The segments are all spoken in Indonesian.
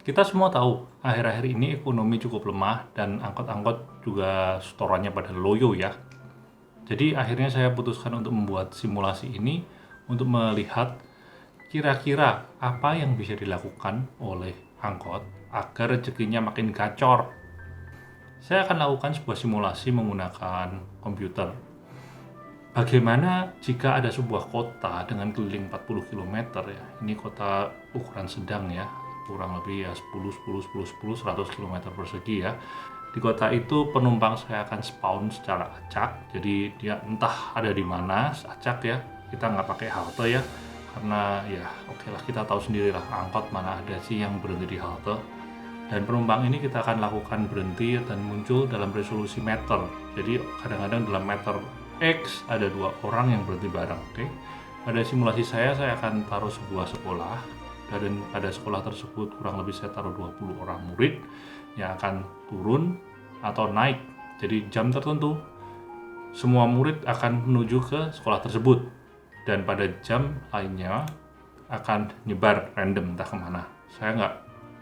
Kita semua tahu, akhir-akhir ini ekonomi cukup lemah dan angkot-angkot juga setorannya pada loyo ya. Jadi akhirnya saya putuskan untuk membuat simulasi ini untuk melihat kira-kira apa yang bisa dilakukan oleh angkot agar rezekinya makin gacor. Saya akan lakukan sebuah simulasi menggunakan komputer. Bagaimana jika ada sebuah kota dengan keliling 40 km ya. Ini kota ukuran sedang ya, kurang lebih ya 10, 10, 10, 10, 100 km persegi ya. Di kota itu penumpang saya akan spawn secara acak, jadi dia entah ada di mana, acak ya. Kita nggak pakai halte ya, karena ya oke lah, kita tahu sendiri lah angkot mana ada sih yang berhenti di halte. Dan penumpang ini kita akan lakukan berhenti dan muncul dalam resolusi meter. Jadi kadang-kadang dalam meter X ada 2 orang yang berhenti bareng. Oke. Pada simulasi saya akan taruh sebuah sekolah, dan pada sekolah tersebut kurang lebih saya taruh 20 orang murid yang akan turun atau naik. Jadi jam tertentu semua murid akan menuju ke sekolah tersebut, dan pada jam lainnya akan nyebar random entah kemana. Saya nggak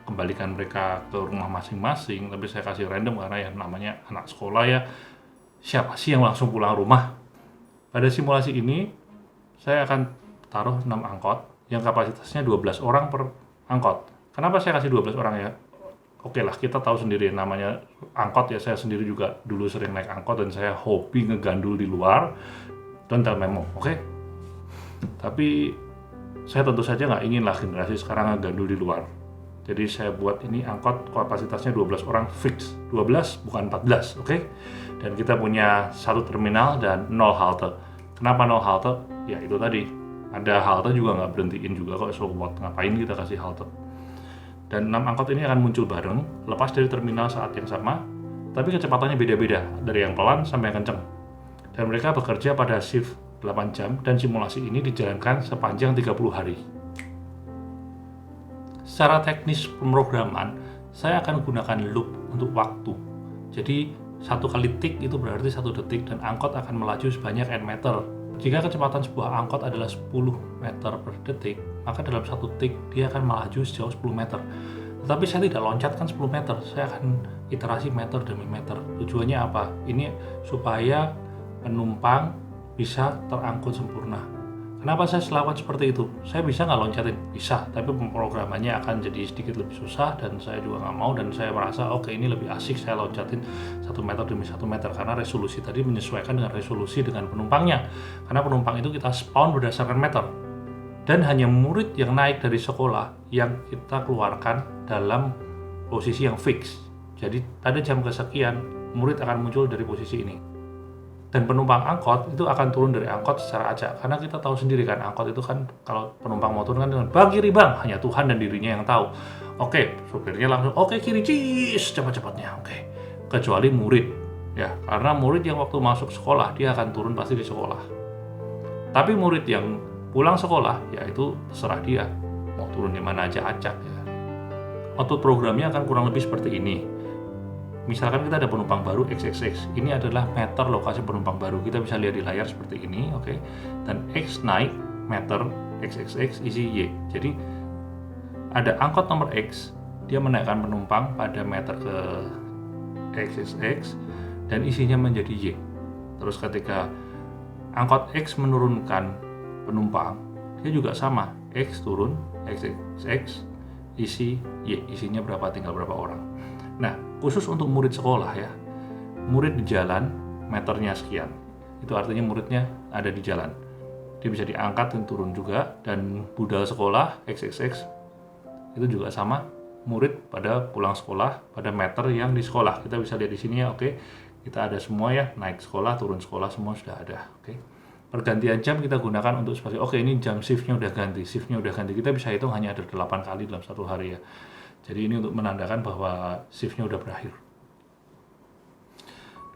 kembalikan mereka ke rumah masing-masing, tapi saya kasih random karena yang namanya anak sekolah ya, siapa sih yang langsung pulang rumah. Pada simulasi ini saya akan taruh 6 angkot yang kapasitasnya 12 orang per angkot. Kenapa saya kasih 12 orang ya? Oke lah, kita tahu sendiri namanya angkot ya, saya sendiri juga dulu sering naik angkot dan saya hobi ngegandul di luar. Don't tell memo, oke? Tapi saya tentu saja nggak ingin lah generasi sekarang ngegandul di luar. Jadi saya buat ini angkot kapasitasnya 12 orang fix, 12 bukan 14, oke? Dan kita punya 1 terminal dan 0 halte. Kenapa 0 halte? Ya itu tadi, ada halte juga nggak berhentiin juga kok, so what, ngapain kita kasih halte. Dan 6 angkot ini akan muncul bareng, lepas dari terminal saat yang sama, tapi kecepatannya beda-beda, dari yang pelan sampai yang kenceng. Dan mereka bekerja pada shift 8 jam, dan simulasi ini dijalankan sepanjang 30 hari. Secara teknis pemrograman, saya akan gunakan loop untuk waktu. Jadi 1 kali tik itu berarti 1 detik, dan angkot akan melaju sebanyak n meter. Jika kecepatan sebuah angkot adalah 10 meter per detik, maka dalam 1 tik dia akan melaju sejauh 10 meter. Tetapi saya tidak loncatkan 10 meter, saya akan iterasi meter demi meter. Tujuannya apa? Ini supaya penumpang bisa terangkut sempurna. Kenapa saya selawan seperti itu? Saya bisa nggak loncatin? Bisa, tapi pemrogramannya akan jadi sedikit lebih susah, dan saya juga nggak mau, dan saya merasa oke, ini lebih asik saya loncatin 1 meter demi 1 meter, karena resolusi tadi menyesuaikan dengan resolusi dengan penumpangnya. Karena penumpang itu kita spawn berdasarkan meter, dan hanya murid yang naik dari sekolah yang kita keluarkan dalam posisi yang fix. Jadi pada jam kesekian murid akan muncul dari posisi ini. Dan penumpang angkot itu akan turun dari angkot secara acak, karena kita tahu sendiri kan, angkot itu kan kalau penumpang mau turun kan dengan bang kiri bang, hanya Tuhan dan dirinya yang tahu. Oke, supirnya langsung oke kiri cis cepat-cepatnya, oke. Kecuali murid ya, karena murid yang waktu masuk sekolah dia akan turun pasti di sekolah. Tapi murid yang pulang sekolah ya itu terserah dia mau turun di mana aja, acak ya. Output programnya akan kurang lebih seperti ini. Misalkan kita ada penumpang baru XXX, ini adalah meter lokasi penumpang baru. Kita bisa lihat di layar seperti ini, oke. Dan X naik meter XXX isi Y. Jadi ada angkot nomor X, dia menaikkan penumpang pada meter ke XXX dan isinya menjadi Y. Terus ketika angkot X menurunkan penumpang, dia juga sama, X turun, XXX isi Y, isinya berapa, tinggal berapa orang. Nah, khusus untuk murid sekolah ya, murid di jalan meternya sekian, itu artinya muridnya ada di jalan, dia bisa diangkat dan turun juga. Dan budal sekolah XXX itu juga sama, murid pada pulang sekolah pada meter yang di sekolah. Kita bisa lihat di sini ya, oke. Kita ada semua ya, naik sekolah, turun sekolah, semua sudah ada, oke. Pergantian jam kita gunakan untuk sebagai, oke ini jam shiftnya udah ganti, kita bisa hitung hanya ada 8 kali dalam 1 hari ya. Jadi ini untuk menandakan bahwa shiftnya udah berakhir.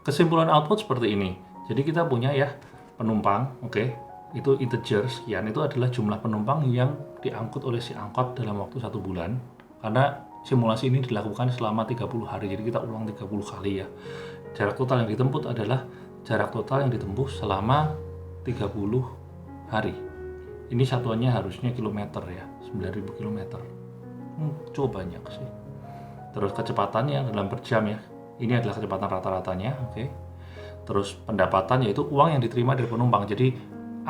Kesimpulan output seperti ini. Jadi kita punya ya penumpang, oke, itu integer sekian, itu adalah jumlah penumpang yang diangkut oleh si angkot dalam waktu 1 bulan. Karena simulasi ini dilakukan selama 30 hari, jadi kita ulang 30 kali ya. Jarak total yang ditempuh adalah jarak total yang ditempuh selama 30 hari. Ini satuannya harusnya kilometer ya, 9.000 kilometer. Cukup banyak sih. Terus kecepatannya dalam per jam ya. Ini adalah kecepatan rata-ratanya, oke. Terus pendapatan yaitu uang yang diterima dari penumpang. Jadi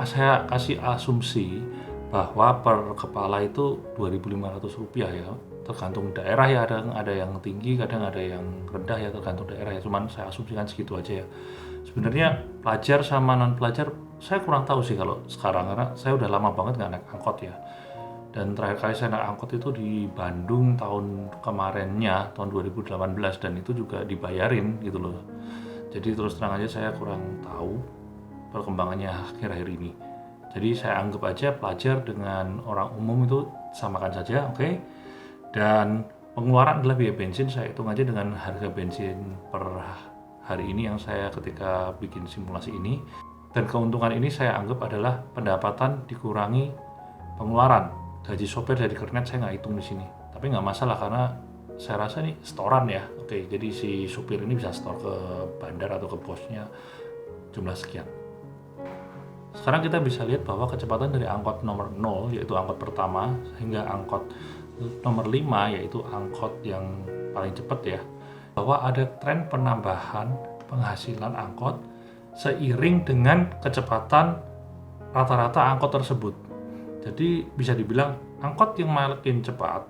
saya kasih asumsi bahwa per kepala itu Rp2.500 ya. Tergantung daerah ya, ada yang tinggi, kadang ada yang rendah ya, tergantung daerah ya. Cuman saya asumsikan segitu aja ya. Sebenarnya pelajar sama non pelajar saya kurang tahu sih kalau sekarang, karena saya udah lama banget nggak naik angkot ya. Dan terakhir kali saya naik angkot itu di Bandung tahun kemarinnya, tahun 2018, dan itu juga dibayarin gitu loh. Jadi terus terang aja saya kurang tahu perkembangannya akhir-akhir ini. Jadi saya anggap aja pelajar dengan orang umum itu samakan saja, oke? Dan pengeluaran adalah biaya bensin, saya hitung aja dengan harga bensin per hari ini yang saya ketika bikin simulasi ini. Dan keuntungan ini saya anggap adalah pendapatan dikurangi pengeluaran. Gaji sopir dari kernet saya nggak hitung di sini, tapi nggak masalah karena saya rasa ini setoran ya. Oke, jadi si supir ini bisa store ke bandar atau ke posnya jumlah sekian. Sekarang kita bisa lihat bahwa kecepatan dari angkot nomor 0 yaitu angkot pertama hingga angkot nomor 5 yaitu angkot yang paling cepat ya, bahwa ada tren penambahan penghasilan angkot seiring dengan kecepatan rata-rata angkot tersebut. Jadi bisa dibilang angkot yang makin cepat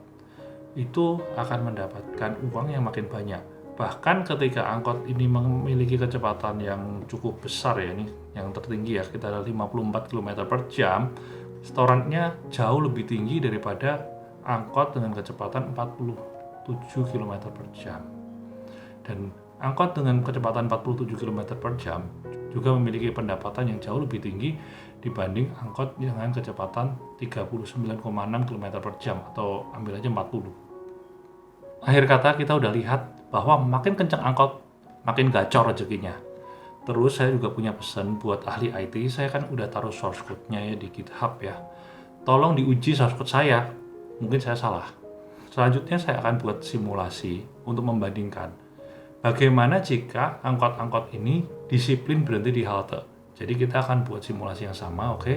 itu akan mendapatkan uang yang makin banyak. Bahkan ketika angkot ini memiliki kecepatan yang cukup besar ya, ini yang tertinggi ya, sekitar 54 km per jam, setorannya jauh lebih tinggi daripada angkot dengan kecepatan 47 km per jam. Dan angkot dengan kecepatan 47 km per jam juga memiliki pendapatan yang jauh lebih tinggi dibanding angkot dengan kecepatan 39,6 km per jam atau ambil aja 40. Akhir kata kita udah lihat bahwa makin kencang angkot makin gacor rezekinya. Terus saya juga punya pesan buat ahli IT, saya kan udah taruh source code-nya ya di GitHub ya. Tolong diuji source code saya, mungkin saya salah. Selanjutnya saya akan buat simulasi untuk membandingkan bagaimana jika angkot-angkot ini disiplin berhenti di halte. Jadi kita akan buat simulasi yang sama, oke?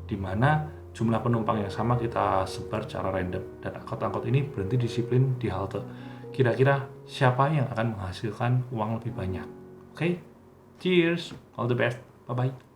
Di mana jumlah penumpang yang sama kita sebar secara random dan angkot-angkot ini berhenti disiplin di halte. Kira-kira siapa yang akan menghasilkan uang lebih banyak? Oke? Cheers, all the best, bye-bye.